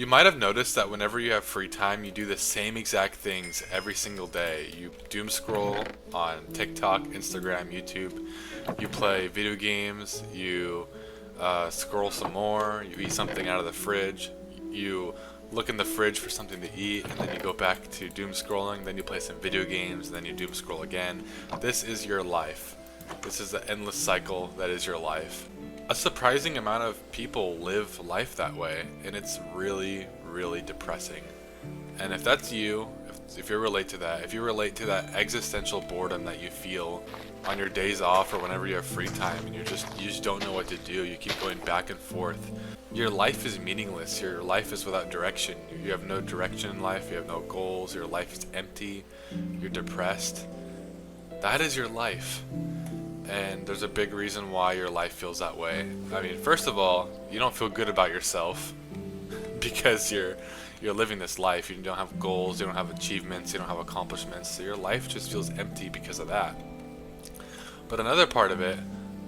You might have noticed that whenever you have free time, you do the same exact things every single day. You doom scroll on TikTok, Instagram, YouTube. You play video games. You scroll some more. You eat something out of the fridge. You look in the fridge for something to eat, and then you go back to doom scrolling. Then you play some video games, and then you doom scroll again. This is your life. This is the endless cycle that is your life. A surprising amount of people live life that way, and it's really, really depressing. And if that's you, if you relate to that, if you relate to that existential boredom that you feel on your days off or whenever you have free time and you just don't know what to do, you keep going back and forth. Your life is meaningless. Your life is without direction. You have no direction in life. You have no goals. Your life is empty. You're depressed. That is your life. And there's a big reason why your life feels that way. I mean, first of all, you don't feel good about yourself because you're living this life. You don't have goals, you don't have achievements, you don't have accomplishments. So your life just feels empty because of that. But another part of it,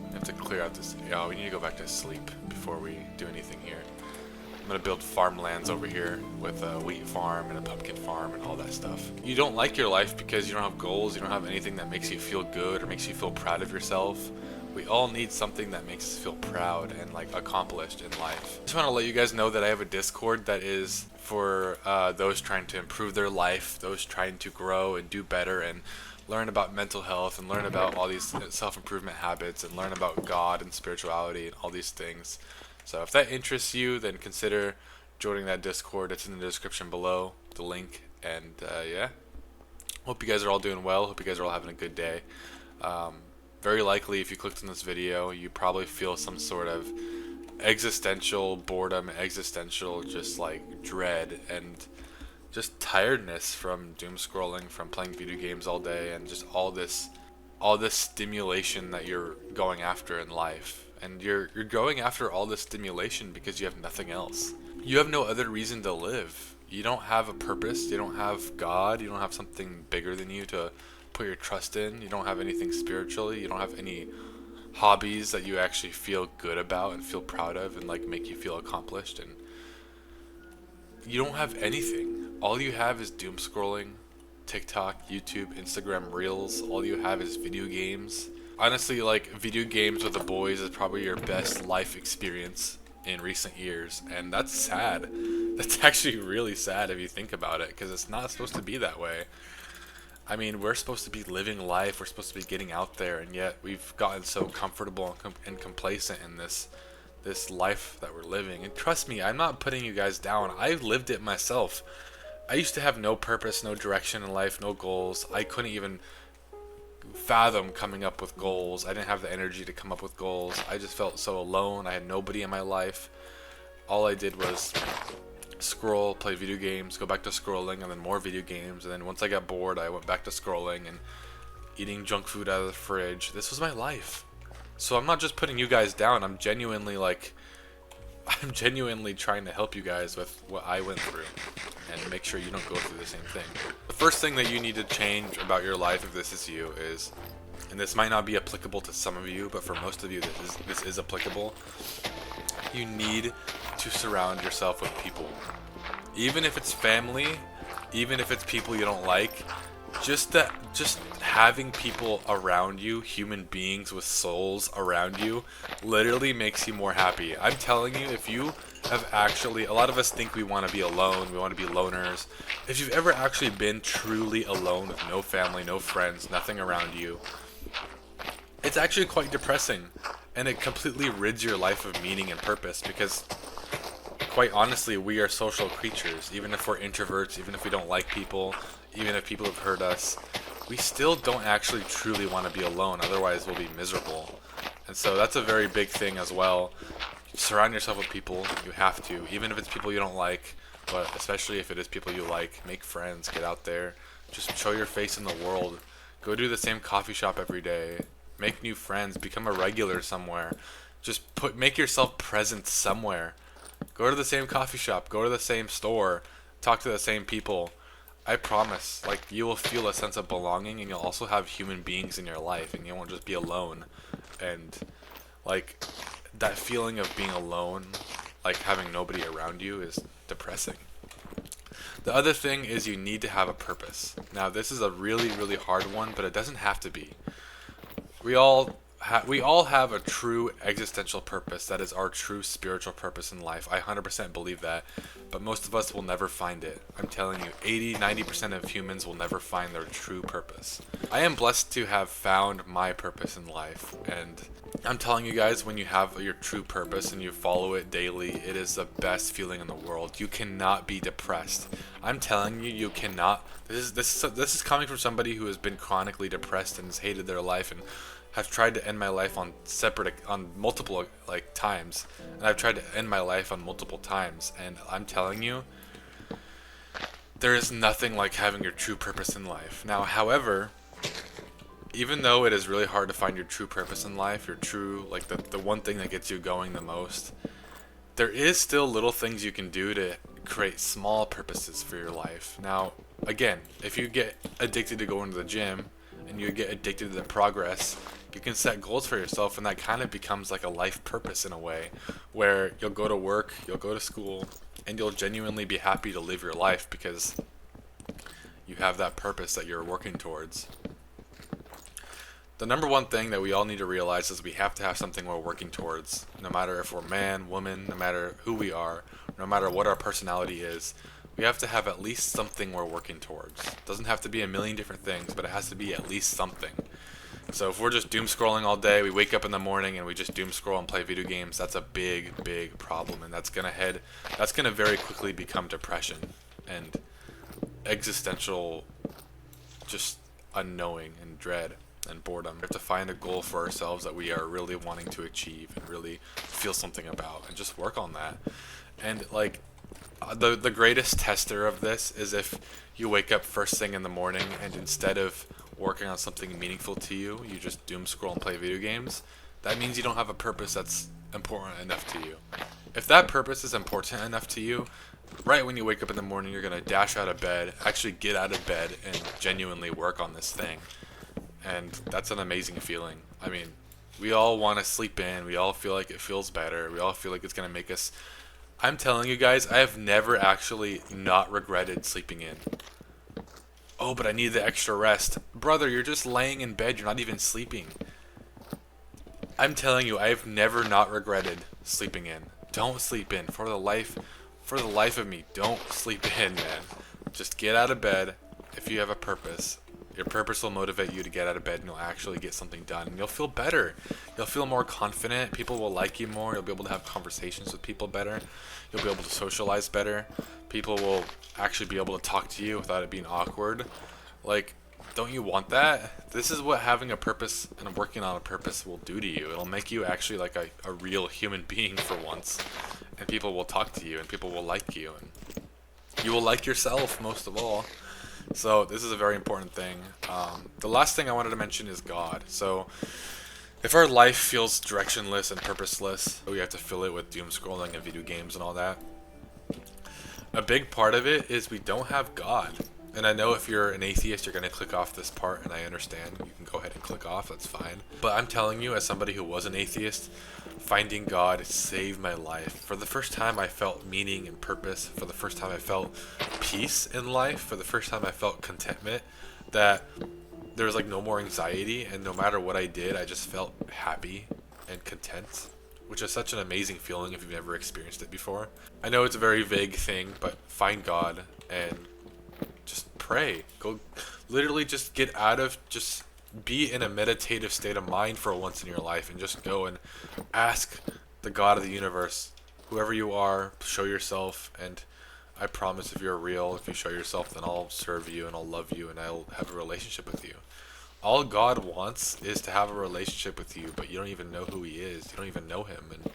we have to clear out this. Oh, we need to go back to sleep before we do anything here. I'm gonna build farmlands over here with a wheat farm and a pumpkin farm and all that stuff. You don't like your life because you don't have goals, you don't have anything that makes you feel good or makes you feel proud of yourself. We all need something that makes us feel proud and like accomplished in life. Just want to let you guys know that I have a Discord that is for those trying to improve their life, those trying to grow and do better and learn about mental health and learn about all these self-improvement habits and learn about God and spirituality and all these things. So if that interests you, then consider joining that Discord. It's in the description below, the link. And yeah, hope you guys are all doing well. Hope you guys are all having a good day. Very likely, if you clicked on this video, you probably feel some sort of existential boredom, existential just like dread, and just tiredness from doom scrolling, from playing video games all day, and just all this stimulation that you're going after in life. And you're going after all this stimulation because you have nothing else. You have no other reason to live. You don't have a purpose. You don't have God. You don't have something bigger than you to put your trust in. You don't have anything spiritually. You don't have any hobbies that you actually feel good about and feel proud of and like make you feel accomplished. And you don't have anything. All you have is doom scrolling, TikTok, YouTube, Instagram Reels. All you have is video games. Honestly, like, video games with the boys is probably your best life experience in recent years, and that's sad. That's actually really sad if you think about it, because it's not supposed to be that way. I mean, we're supposed to be living life, we're supposed to be getting out there, and yet we've gotten so comfortable and complacent in this life that we're living. And trust me, I'm not putting you guys down. I've lived it myself. I used to have no purpose, no direction in life, no goals. I couldn't even fathom coming up with goals. I didn't have the energy to come up with goals. I just felt so alone. I had nobody in my life. All I did was scroll, play video games, go back to scrolling, and then more video games. And then once I got bored, I went back to scrolling and eating junk food out of the fridge. This was my life. So I'm not just putting you guys down. I'm genuinely trying to help you guys with what I went through and make sure you don't go through the same thing. The first thing that you need to change about your life, if this is you, is, and this might not be applicable to some of you, but for most of you this is applicable, you need to surround yourself with people. Even if it's family, even if it's people you don't like, just having people around you, human beings with souls around you, literally makes you more happy. I'm telling you, if you have actually, a lot of us think we want to be alone, we want to be loners. If you've ever actually been truly alone with no family, no friends, nothing around you, it's actually quite depressing, and it completely rids your life of meaning and purpose, because quite honestly, we are social creatures. Even if we're introverts, even if we don't like people, even if people have hurt us, we still don't actually truly want to be alone, otherwise we'll be miserable. And so that's a very big thing as well. Surround yourself with people. You have to, even if it's people you don't like, but especially if it is people you like. Make friends, get out there, just show your face in the world. Go to the same coffee shop every day, make new friends, become a regular somewhere. Just make yourself present somewhere. Go to the same coffee shop, go to the same store, talk to the same people. I promise, like, you will feel a sense of belonging, and you'll also have human beings in your life, and you won't just be alone. And like, that feeling of being alone like having nobody around you is depressing. The other thing is you need to have a purpose. Now, this is a really, really hard one, but it doesn't have to be. We all have a true existential purpose. That is our true spiritual purpose in life. I 100% believe that, but most of us will never find it. I'm telling you, 80-90% of humans will never find their true purpose. I am blessed to have found my purpose in life, and I'm telling you guys, when you have your true purpose and you follow it daily, it is the best feeling in the world. You cannot be depressed. I'm telling you, you cannot. This is coming from somebody who has been chronically depressed and has hated their life and have tried to end my life on multiple like times, and I've tried to end my life on multiple times, and I'm telling you, there is nothing like having your true purpose in life. Now, however, even though it is really hard to find your true purpose in life, your true, like the one thing that gets you going the most, there is still little things you can do to create small purposes for your life. Now, again, if you get addicted to going to the gym and you get addicted to the progress, you can set goals for yourself, and that kind of becomes like a life purpose in a way, where you'll go to work, you'll go to school, and you'll genuinely be happy to live your life because you have that purpose that you're working towards. The number one thing that we all need to realize is we have to have something we're working towards. No matter if we're man, woman, no matter who we are, no matter what our personality is, we have to have at least something we're working towards. It doesn't have to be a million different things, but it has to be at least something. So if we're just doom scrolling all day, we wake up in the morning and we just doom scroll and play video games, that's a big, big problem, and that's gonna very quickly become depression and existential, just unknowing and dread and boredom. We have to find a goal for ourselves that we are really wanting to achieve and really feel something about, and just work on that. And like the greatest tester of this is if you wake up first thing in the morning and instead of working on something meaningful to you, you just doom scroll and play video games. That means you don't have a purpose that's important enough to you. If that purpose is important enough to you, right when you wake up in the morning, you're going to dash out of bed, actually get out of bed, and genuinely work on this thing. And that's an amazing feeling. I mean, we all want to sleep in. We all feel like it feels better. We all feel like it's going to make us... I'm telling you guys, I have never actually not regretted sleeping in. Oh, but I need the extra rest. Brother, you're just laying in bed. You're not even sleeping. I'm telling you, I've never not regretted sleeping in. Don't sleep in. For the life of me, don't sleep in, man. Just get out of bed if you have a purpose. Your purpose will motivate you to get out of bed, and you'll actually get something done. And you'll feel better. You'll feel more confident. People will like you more. You'll be able to have conversations with people better. You'll be able to socialize better. People will actually be able to talk to you without it being awkward. Like, don't you want that? This is what having a purpose and working on a purpose will do to you. It'll make you actually like a real human being for once. And people will talk to you, and people will like you. And you will like yourself most of all. So this is a very important thing. The last thing I wanted to mention is God. So if our life feels directionless and purposeless, we have to fill it with doom scrolling and video games and all that. A big part of it is we don't have God. And I know if you're an atheist, you're going to click off this part, and I understand. You can go ahead and click off, that's fine. But I'm telling you, as somebody who was an atheist, finding God saved my life. For the first time, I felt meaning and purpose. For the first time, I felt peace in life. For the first time, I felt contentment, that there was like no more anxiety, and no matter what I did, I just felt happy and content, which is such an amazing feeling if you've never experienced it before. I know it's a very vague thing, but find God and just pray. Go, literally just get out of, just be in a meditative state of mind for once in your life, and just go and ask the God of the universe, whoever you are, show yourself. And I promise, if you're real, if you show yourself, then I'll serve you and I'll love you and I'll have a relationship with you. All God wants is to have a relationship with you, but you don't even know who he is. You don't even know him. And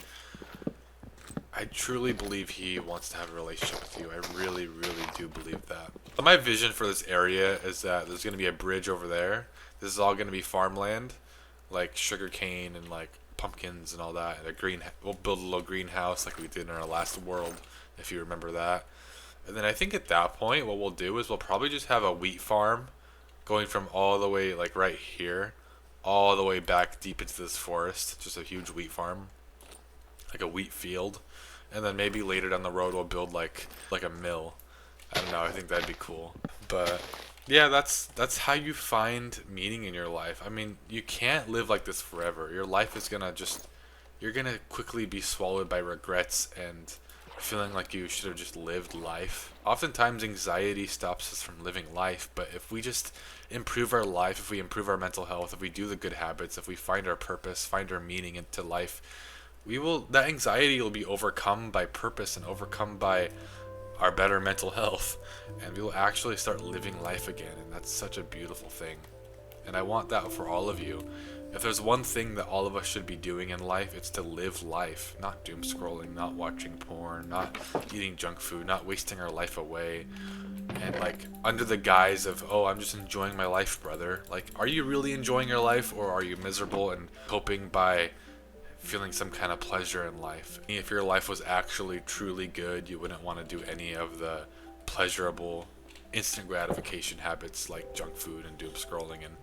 I truly believe he wants to have a relationship with you. I really, really do believe that. So my vision for this area is that there's going to be a bridge over there. This is all going to be farmland, like sugar cane and like pumpkins and all that. And we'll build a little greenhouse like we did in our last world, if you remember that. And then I think at that point, what we'll do is we'll probably just have a wheat farm going from all the way, like right here, all the way back deep into this forest. Just a huge wheat farm, like a wheat field. and then maybe later down the road we'll build like a mill. I don't know. I think that'd be cool. But yeah, that's how you find meaning in your life. I mean, you can't live like this forever. Your life is gonna just you're gonna quickly be swallowed by regrets and feeling like you should have just lived life. Oftentimes, anxiety stops us from living life, but if we just improve our life, if we improve our mental health, if we do the good habits, if we find our purpose, find our meaning into life, that anxiety will be overcome by purpose and overcome by our better mental health, and we will actually start living life again, and that's such a beautiful thing. And I want that for all of you. If there's one thing that all of us should be doing in life, it's to live life, not doom scrolling, not watching porn, not eating junk food, not wasting our life away. And like under the guise of, oh, I'm just enjoying my life, brother. Like, are you really enjoying your life, or are you miserable and hoping by feeling some kind of pleasure in life? If your life was actually truly good, you wouldn't want to do any of the pleasurable instant gratification habits like junk food and doom scrolling and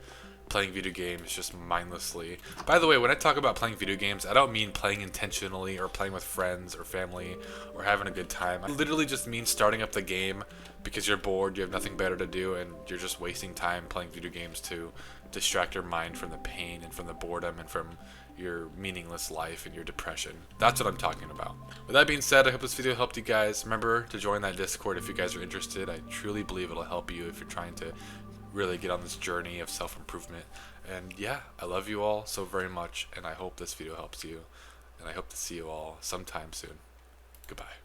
playing video games just mindlessly. By the way, when I talk about playing video games, I don't mean playing intentionally or playing with friends or family or having a good time. I literally just mean starting up the game because you're bored, you have nothing better to do, and you're just wasting time playing video games to distract your mind from the pain and from the boredom and from your meaningless life and your depression. That's what I'm talking about. With that being said, I hope this video helped you guys. Remember to join that Discord if you guys are interested. I truly believe it'll help you if you're trying to really get on this journey of self-improvement. And yeah, I love you all so very much, and I hope this video helps you, and I hope to see you all sometime soon. Goodbye.